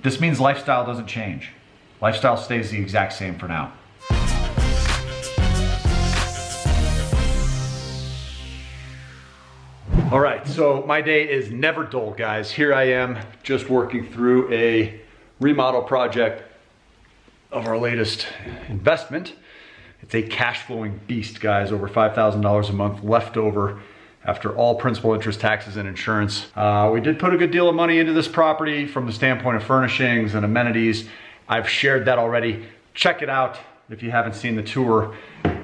This means lifestyle doesn't change. Lifestyle stays the exact same for now. All right, so my day is never dull, guys. Here I am just working through a remodel project of our latest investment. It's a cash flowing beast, guys, over $5,000 a month left over after all principal, interest, taxes, and insurance. We did put a good deal of money into this property from the standpoint of furnishings and amenities. I've shared that already. Check it out if you haven't seen the tour.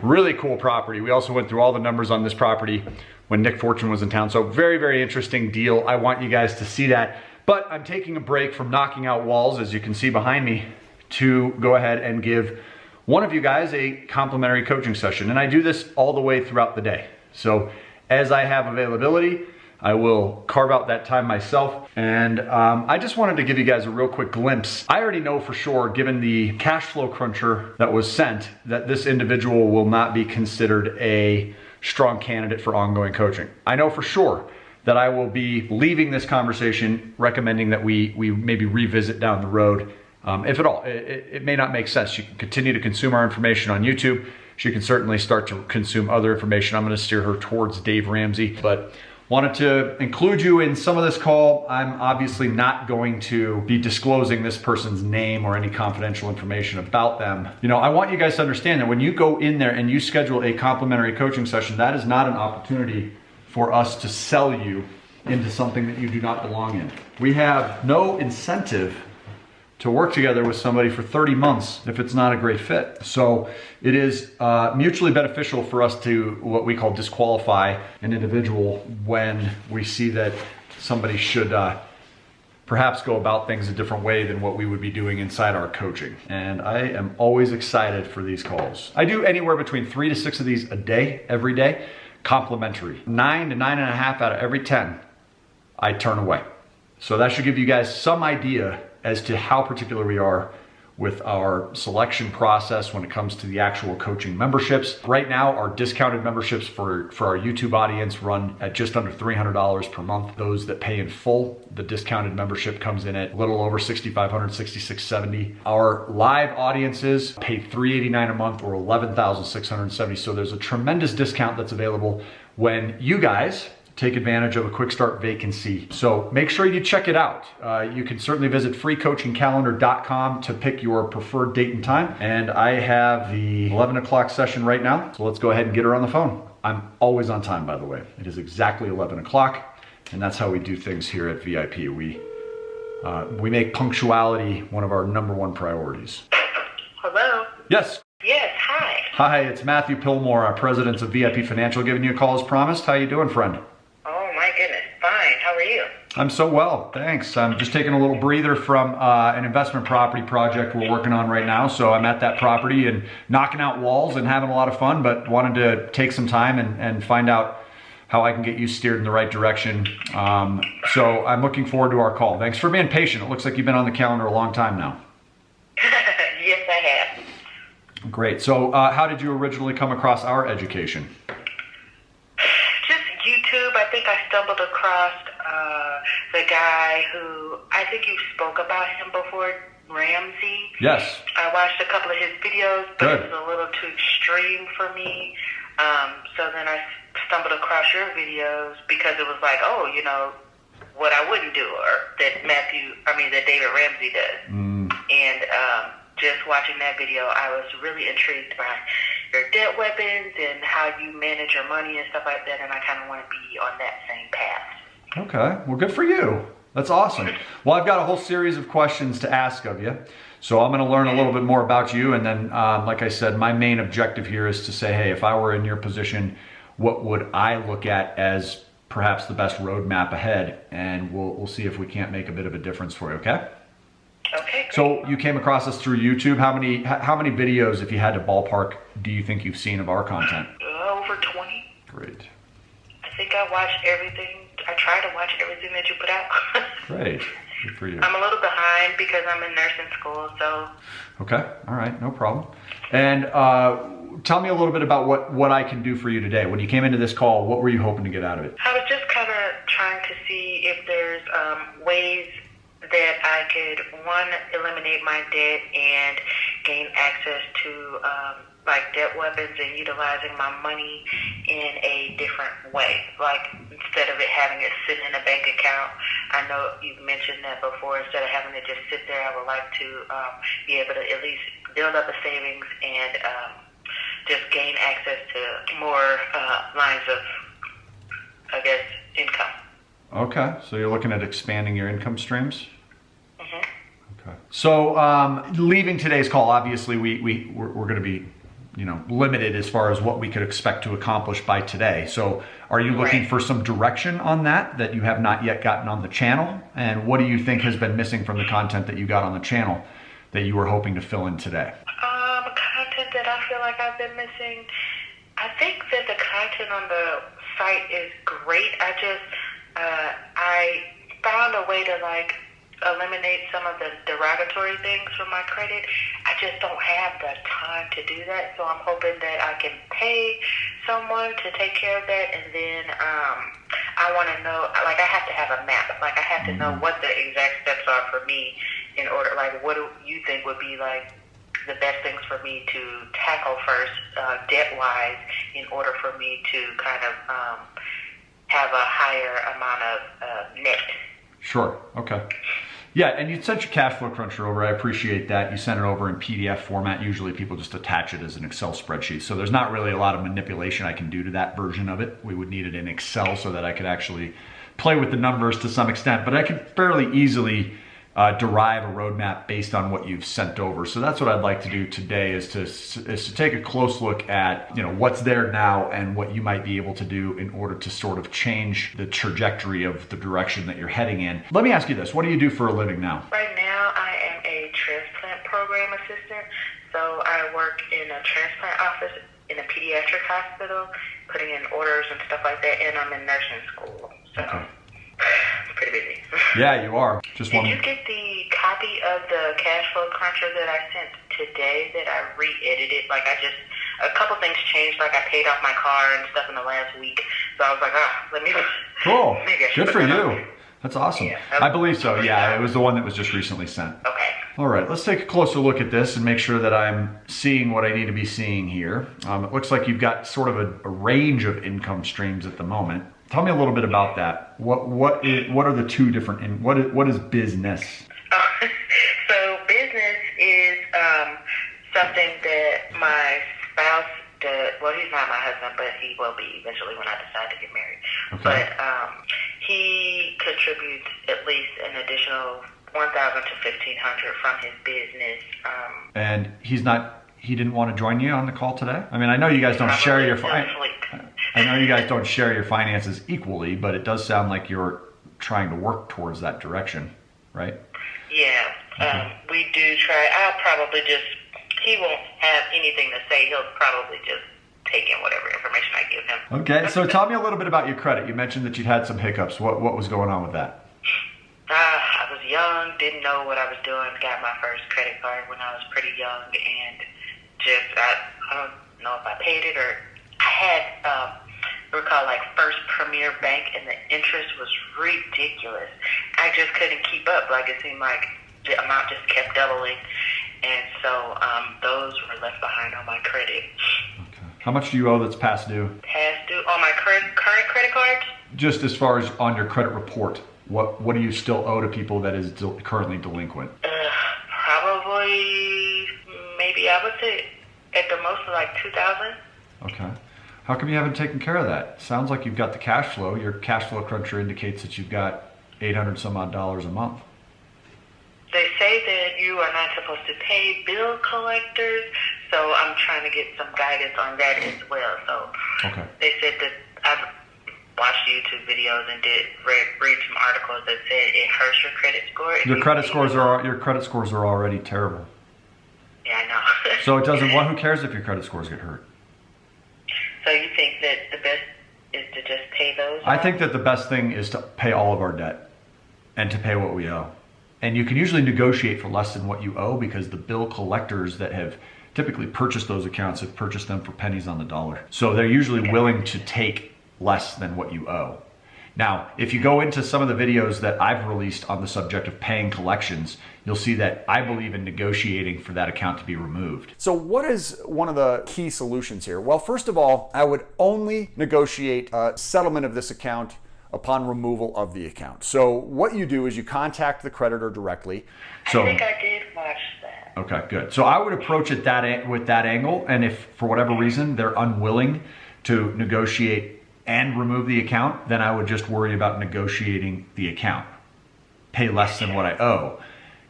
Really cool property. We also went through all the numbers on this property when Nick Fortune was in town. So very, very interesting deal. I want you guys to see that. But I'm taking a break from knocking out walls, as you can see behind me, to go ahead and give one of you guys a complimentary coaching session. And I do this all the way throughout the day. So as I have availability, I will carve out that time myself. And I just wanted to give you guys a real quick glimpse. I already know for sure, given the cash flow cruncher that was sent, that this individual will not be considered a strong candidate for ongoing coaching. I know for sure that I will be leaving this conversation recommending that we maybe revisit down the road. If at all, it may not make sense. She can continue to consume our information on YouTube. She can certainly start to consume other information. I'm gonna steer her towards Dave Ramsey, but wanted to include you in some of this call. I'm obviously not going to be disclosing this person's name or any confidential information about them. You know, I want you guys to understand that when you go in there and you schedule a complimentary coaching session, that is not an opportunity for us to sell you into something that you do not belong in. We have no incentive to work together with somebody for 30 months if it's not a great fit. So it is mutually beneficial for us to what we call disqualify an individual when we see that somebody should perhaps go about things a different way than what we would be doing inside our coaching. And I am always excited for these calls. I do anywhere between 3 to 6 of these a day, every day, complimentary. 9 to 9.5 out of every 10, I turn away. So that should give you guys some idea as to how particular we are with our selection process when it comes to the actual coaching memberships. Right now, our discounted memberships for our YouTube audience run at just under $300 per month. Those that pay in full, the discounted membership comes in at a little over $6,500, $6,670. Our live audiences pay $389 a month or $11,670. So there's a tremendous discount that's available when you guys take advantage of a quick start vacancy. So make sure you check it out. You can certainly visit freecoachingcalendar.com to pick your preferred date and time. And I have the 11 o'clock session right now. So let's go ahead and get her on the phone. I'm always on time, by the way. It is exactly 11 o'clock. And that's how we do things here at VIP. We make punctuality one of our #1 priorities. Hello? Yes. Yes, hi. Hi, it's Matthew Pillmore, our president of VIP Financial, giving you a call as promised. How you doing, friend? Oh my goodness, fine. How are you? I'm so well, thanks. I'm just taking a little breather from an investment property project we're working on right now. So I'm at that property and knocking out walls and having a lot of fun, but wanted to take some time and find out how I can get you steered in the right direction. So I'm looking forward to our call. Thanks for being patient. It looks like you've been on the calendar a long time now. Yes, I have. Great. So how did you originally come across our education? Just YouTube. I think I stumbled across the guy who, I think you spoke about him before, Ramsey. Yes. I watched a couple of his videos, but Good. it was a little too extreme for me. So then I stumbled across your videos because it was like, oh, you know, what I wouldn't do, or that David Ramsey does. And just watching that video, I was really intrigued by your debt weapons and how you manage your money and stuff like that, and I kind of want to be on that same path. Okay, well, good for you. That's awesome. Well, I've got a whole series of questions to ask of you. So I'm going to learn a little bit more about you. And then, like I said, my main objective here is to say, hey, if I were in your position, what would I look at as perhaps the best roadmap ahead? And we'll see if we can't make a bit of a difference for you, okay? Okay, great. So you came across us through YouTube. How many videos, if you had to ballpark, do you think you've seen of our content? Over 20. Great. I think I watched everything. I try to watch everything that you put out. Great. Good for you. I'm a little behind because I'm in nursing school, so. Okay. All right. No problem. And tell me a little bit about what I can do for you today. When you came into this call, what were you hoping to get out of it? I was just kind of trying to see if there's ways that I could, one, eliminate my debt and gain access to like debt weapons and utilizing my money in a different way. Like instead of it having it sit in a bank account, I know you've mentioned that before, instead of having it just sit there, I would like to be able to at least build up a savings and just gain access to more lines of, I guess, income. Okay, so you're looking at expanding your income streams? Mm-hmm. Okay. So leaving today's call, obviously we're going to be, limited as far as what we could expect to accomplish by today. So are you looking for some direction on that you have not yet gotten on the channel? And what do you think has been missing from the content that you got on the channel that you were hoping to fill in today? Content that I feel like I've been missing, I think that the content on the site is great. I found a way to eliminate some of the derogatory things from my credit. I just don't have the time to do that, so I'm hoping that I can pay someone to take care of that, and then I want to know, I have to have a map. I have to know what the exact steps are for me in order, what do you think would be the best things for me to tackle first, debt-wise, in order for me to kind of have a higher amount of net. Sure. Okay. Yeah, and you sent your cash flow cruncher over. I appreciate that. You sent it over in PDF format. Usually people just attach it as an Excel spreadsheet. So there's not really a lot of manipulation I can do to that version of it. We would need it in Excel so that I could actually play with the numbers to some extent. But I could fairly easily derive a roadmap based on what you've sent over. So that's what I'd like to do today is to take a close look at what's there now and what you might be able to do in order to sort of change the trajectory of the direction that you're heading in. Let me ask you this, what do you do for a living now? Right now I am a transplant program assistant. So I work in a transplant office in a pediatric hospital, putting in orders and stuff like that, and I'm in nursing school. So okay. Pretty busy. Yeah, you are. Did you get the copy of the cash flow cruncher that I sent today that I re-edited? A couple things changed. I paid off my car and stuff in the last week. So I was like, let me... Cool. Good for you. That's awesome. Yeah, I believe so. Yeah, it was the one that was just recently sent. Okay. All right, let's take a closer look at this and make sure that I'm seeing what I need to be seeing here. It looks like you've got sort of a range of income streams at the moment. Tell me a little bit about that. What are the two different, what is business? So business is something that my spouse does. Well, he's not my husband, but he will be eventually when I decide to get married. Okay. But he contributes at least an additional $1,000 to $1,500 from his business. And he didn't want to join you on the call today? I mean, I know you guys don't share your I know you guys don't share your finances equally, but it does sound like you're trying to work towards that direction, right? Yeah, okay. We do try. He won't have anything to say. He'll probably just take in whatever information I give him. Okay, so tell me a little bit about your credit. You mentioned that you'd had some hiccups. What was going on with that? I was young, didn't know what I was doing, got my first credit card when I was pretty young, and I don't know if I paid it or I had we were called First Premier Bank, and the interest was ridiculous. I just couldn't keep up. It seemed like the amount just kept doubling, and so those were left behind on my credit. Okay. How much do you owe that's past due? Past due on my current credit cards? Just as far as on your credit report, what do you still owe to people that is currently delinquent? Probably, maybe I would say at the most $2,000. Okay. How come you haven't taken care of that? Sounds like you've got the cash flow. Your cash flow cruncher indicates that you've got $800 some odd a month. They say that you are not supposed to pay bill collectors, so I'm trying to get some guidance on that as well. So okay. They said that I've watched YouTube videos and read some articles that said it hurts your credit score. Your credit scores are already terrible. Yeah, I know. So it doesn't. Who cares if your credit scores get hurt? So you think that the best is to just pay those? I think that the best thing is to pay all of our debt and to pay what we owe. And you can usually negotiate for less than what you owe because the bill collectors that have typically purchased those accounts have purchased them for pennies on the dollar. So they're usually willing to take less than what you owe. Now, if you go into some of the videos that I've released on the subject of paying collections, you'll see that I believe in negotiating for that account to be removed. So what is one of the key solutions here? Well, first of all, I would only negotiate a settlement of this account upon removal of the account. So what you do is you contact the creditor directly. I think I did watch that. Okay, good. So I would approach it with that angle, and if for whatever reason they're unwilling to negotiate and remove the account, then I would just worry about negotiating the account. Pay less than what I owe.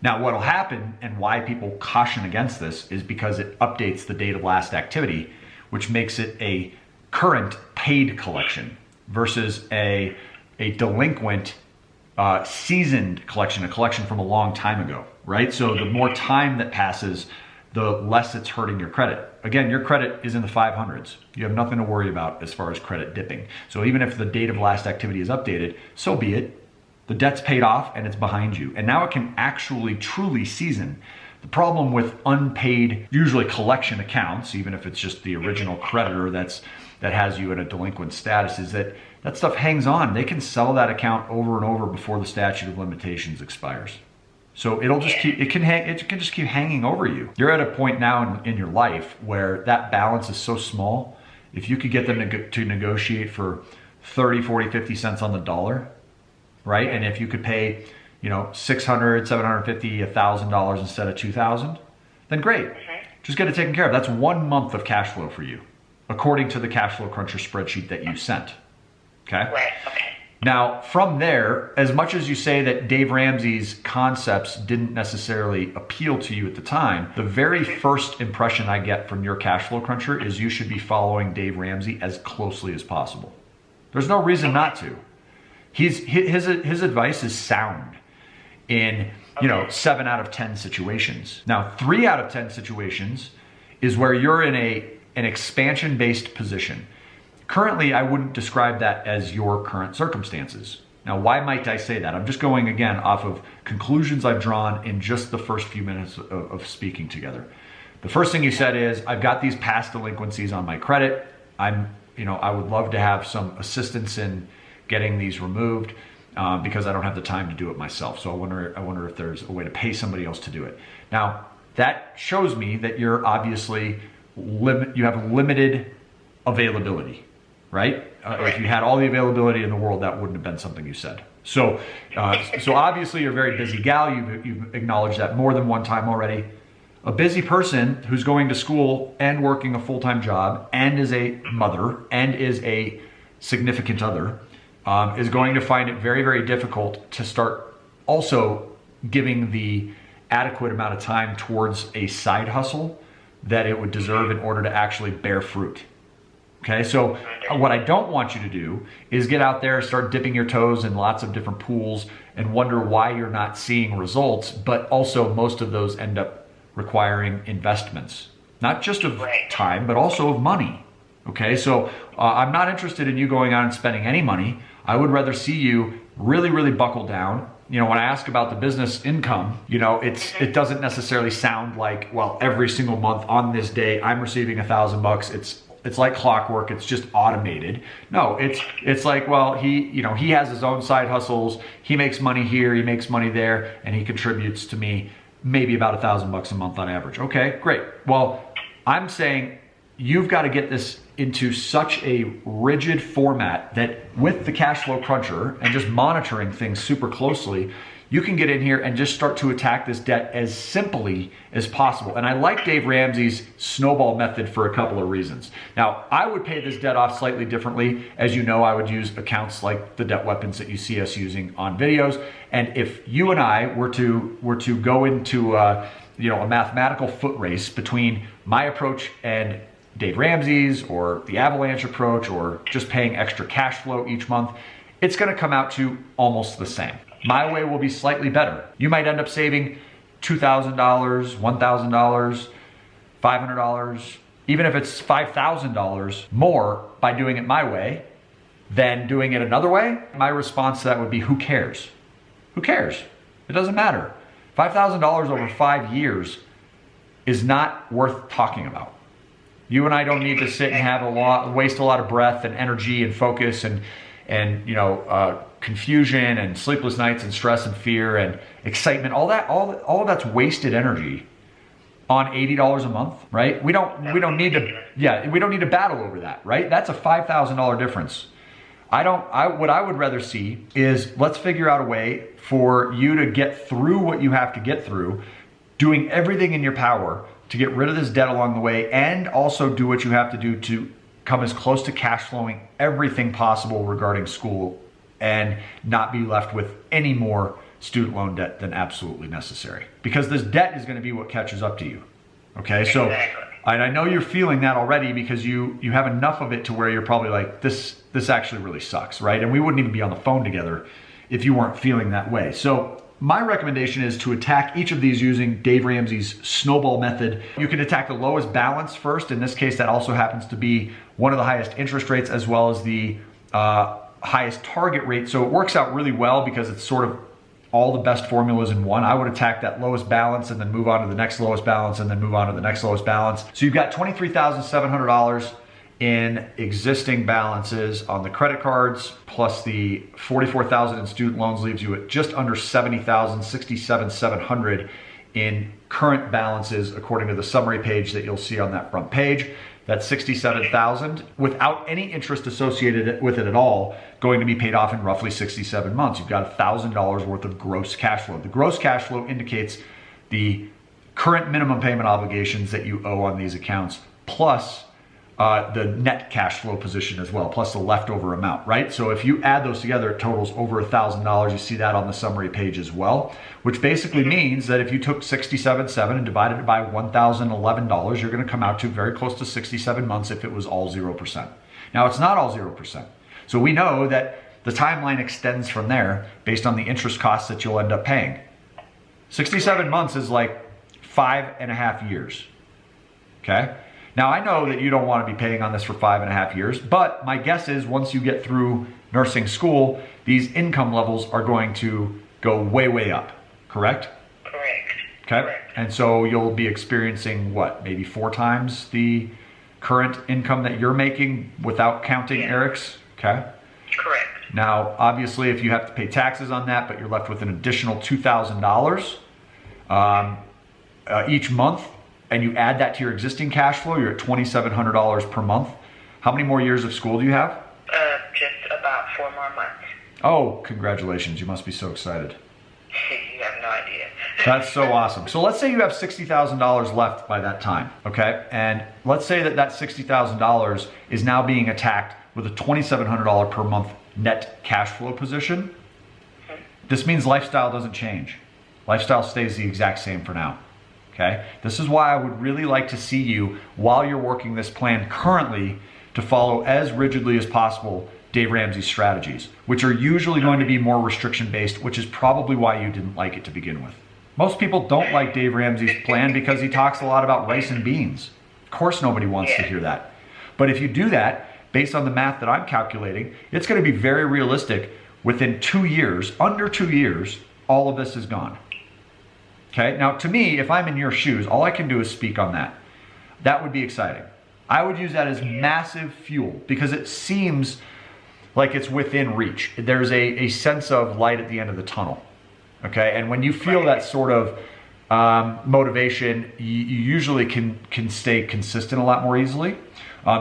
Now, what'll happen and why people caution against this is because it updates the date of last activity, which makes it a current paid collection versus a delinquent seasoned collection, a collection from a long time ago, right? So the more time that passes, the less it's hurting your credit. Again, your credit is in the 500s. You have nothing to worry about as far as credit dipping. So even if the date of last activity is updated, so be it. The debt's paid off and it's behind you. And now it can actually truly season. The problem with unpaid, usually collection accounts, even if it's just the original creditor that has you in a delinquent status, is that that stuff hangs on. They can sell that account over and over before the statute of limitations expires. So it'll just keep, it can just keep hanging over you. You're at a point now in your life where that balance is so small. If you could get them to negotiate for 30, 40, 50 cents on the dollar, right? And if you could pay, $600, $750, $1,000 instead of $2,000, then great. Just get it taken care of. That's 1 month of cash flow for you, according to the cash flow cruncher spreadsheet that you sent. Okay? Right, okay. Now, from there, as much as you say that Dave Ramsey's concepts didn't necessarily appeal to you at the time, the very first impression I get from your cash flow cruncher is you should be following Dave Ramsey as closely as possible. There's no reason not to. His advice is sound in 7 out of 10 situations. Now, 3 out of 10 situations is where you're in an expansion-based position. Currently, I wouldn't describe that as your current circumstances. Now, why might I say that? I'm just going again off of conclusions I've drawn in just the first few minutes of speaking together. The first thing you said is, I've got these past delinquencies on my credit. I would love to have some assistance in getting these removed because I don't have the time to do it myself. So I wonder if there's a way to pay somebody else to do it. Now, that shows me that you're obviously you have limited availability. Right? If you had all the availability in the world, that wouldn't have been something you said. So obviously you're a very busy gal. You've acknowledged that more than one time already. A busy person who's going to school and working a full-time job and is a mother and is a significant other is going to find it very, very difficult to start also giving the adequate amount of time towards a side hustle that it would deserve in order to actually bear fruit. Okay, so what I don't want you to do is get out there, start dipping your toes in lots of different pools and wonder why you're not seeing results, but also most of those end up requiring investments, not just of time, but also of money. Okay, so I'm not interested in you going out and spending any money. I would rather see you really, really buckle down. When I ask about the business income, it doesn't necessarily sound like, well, every single month on this day, I'm receiving $1,000. It's like clockwork. It's just automated. No, it's like, well, he has his own side hustles. He makes money here, he makes money there, and he contributes to me maybe about $1,000 a month on average. Okay, great. Well, I'm saying you've got to get this into such a rigid format that with the cash flow cruncher and just monitoring things super closely, you can get in here and just start to attack this debt as simply as possible. And I like Dave Ramsey's snowball method for a couple of reasons. Now, I would pay this debt off slightly differently. As you know, I would use accounts like the debt weapons that you see us using on videos. And if you and I were to go into a mathematical foot race between my approach and Dave Ramsey's or the Avalanche approach or just paying extra cash flow each month, it's going to come out to almost the same. My way will be slightly better. You might end up saving $2,000, $1,000, $500, even if it's $5,000 more by doing it my way than doing it another way. My response to that would be, who cares? Who cares? It doesn't matter. $5,000 over 5 years is not worth talking about. You and I don't need to sit and waste a lot of breath and energy and focus and confusion and sleepless nights and stress and fear and excitement, all of that's wasted energy on $80 a month, right? We don't need to battle over that, right? That's a $5,000 difference. What I would rather see is, let's figure out a way for you to get through what you have to get through, doing everything in your power to get rid of this debt along the way, and also do what you have to do to come as close to cash flowing everything possible regarding school and not be left with any more student loan debt than absolutely necessary. Because this debt is going to be what catches up to you. Okay, so I know you're feeling that already, because you have enough of it to where you're probably like, this actually really sucks, right? And we wouldn't even be on the phone together if you weren't feeling that way. So my recommendation is to attack each of these using Dave Ramsey's snowball method. You can attack the lowest balance first. In this case, that also happens to be one of the highest interest rates, as well as the highest target rate. So it works out really well because it's sort of all the best formulas in one. I would attack that lowest balance and then move on to the next lowest balance and then move on to the next lowest balance. So you've got $23,700 in existing balances on the credit cards, plus the $44,000 in student loans leaves you at just under $70,000, $67,700 in current balances, according to the summary page that you'll see on that front page. That's $67,000 without any interest associated with it at all, going to be paid off in roughly 67 months. You've got $1,000 worth of gross cash flow. The gross cash flow indicates the current minimum payment obligations that you owe on these accounts, plus the net cash flow position as well, plus the leftover amount, right? So if you add those together, it totals over $1,000. You see that on the summary page as well, which basically means that if you took $67,700 and divided it by $1,011, you're going to come out to very close to 67 months if it was all 0%. Now, it's not all 0%. So we know that the timeline extends from there based on the interest costs that you'll end up paying. 67 months is like 5.5 years, okay? Now, I know that you don't want to be paying on this for 5.5 years, but my guess is once you get through nursing school, these income levels are going to go way, way up, correct? Correct. Okay. Correct. And so you'll be experiencing what, maybe 4 times the current income that you're making without counting Eric's? Okay. Correct. Now, obviously, if you have to pay taxes on that, but you're left with an additional $2,000 each month, and you add that to your existing cash flow, you're at $2,700 per month. How many more years of school do you have? Just about 4 more months. Oh, congratulations. You must be so excited. You have no idea. That's so awesome. So let's say you have $60,000 left by that time, okay? And let's say that that $60,000 is now being attacked with a $2,700 per month net cash flow position. This means lifestyle doesn't change. Lifestyle stays the exact same for now. Okay? This is why I would really like to see you, while you're working this plan currently, to follow as rigidly as possible Dave Ramsey's strategies, which are usually going to be more restriction-based, which is probably why you didn't like it to begin with. Most people don't like Dave Ramsey's plan because he talks a lot about rice and beans. Of course nobody wants to hear that. But if you do that, based on the math that I'm calculating, it's going to be very realistic. Within 2 years, under 2 years, all of this is gone. Okay, now to me, if I'm in your shoes, all I can do is speak on that. That would be exciting. I would use that as massive fuel because it seems like it's within reach. There's a sense of light at the end of the tunnel. Okay, and when you feel that sort of motivation, you usually can stay consistent a lot more easily.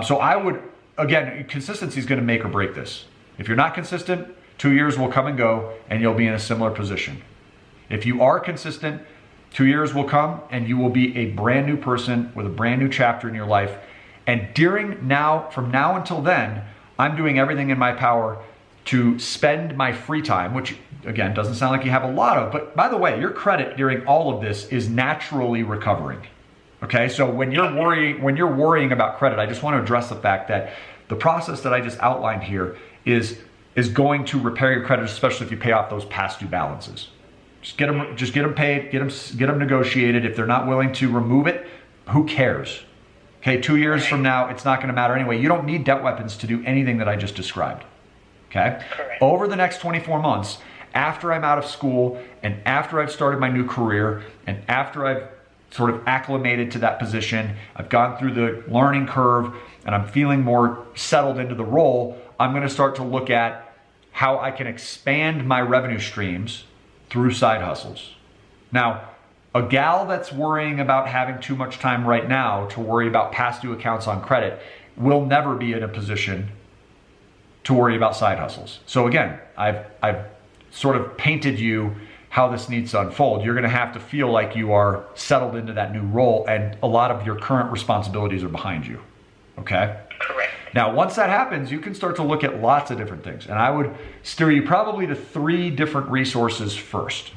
So I would, again, consistency is going to make or break this. If you're not consistent, 2 years will come and go and you'll be in a similar position. If you are consistent, 2 years will come and you will be a brand new person with a brand new chapter in your life. And from now until then, I'm doing everything in my power to spend my free time, which again, doesn't sound like you have a lot of, but by the way, your credit during all of this is naturally recovering. Okay, so when you're worrying about credit, I just want to address the fact that the process that I just outlined here is going to repair your credit, especially if you pay off those past due balances. Just get them paid, get them negotiated. If they're not willing to remove it, who cares? Okay, 2 years from now, it's not going to matter anyway. You don't need debt weapons to do anything that I just described. Okay? Correct. Over the next 24 months, after I'm out of school and after I've started my new career and after I've sort of acclimated to that position, I've gone through the learning curve and I'm feeling more settled into the role, I'm going to start to look at how I can expand my revenue streams through side hustles. Now, a gal that's worrying about having too much time right now to worry about past due accounts on credit will never be in a position to worry about side hustles. So again, I've sort of painted you how this needs to unfold. You're gonna have to feel like you are settled into that new role and a lot of your current responsibilities are behind you, okay? Correct. Now, once that happens, you can start to look at lots of different things. And I would steer you probably to 3 different resources first.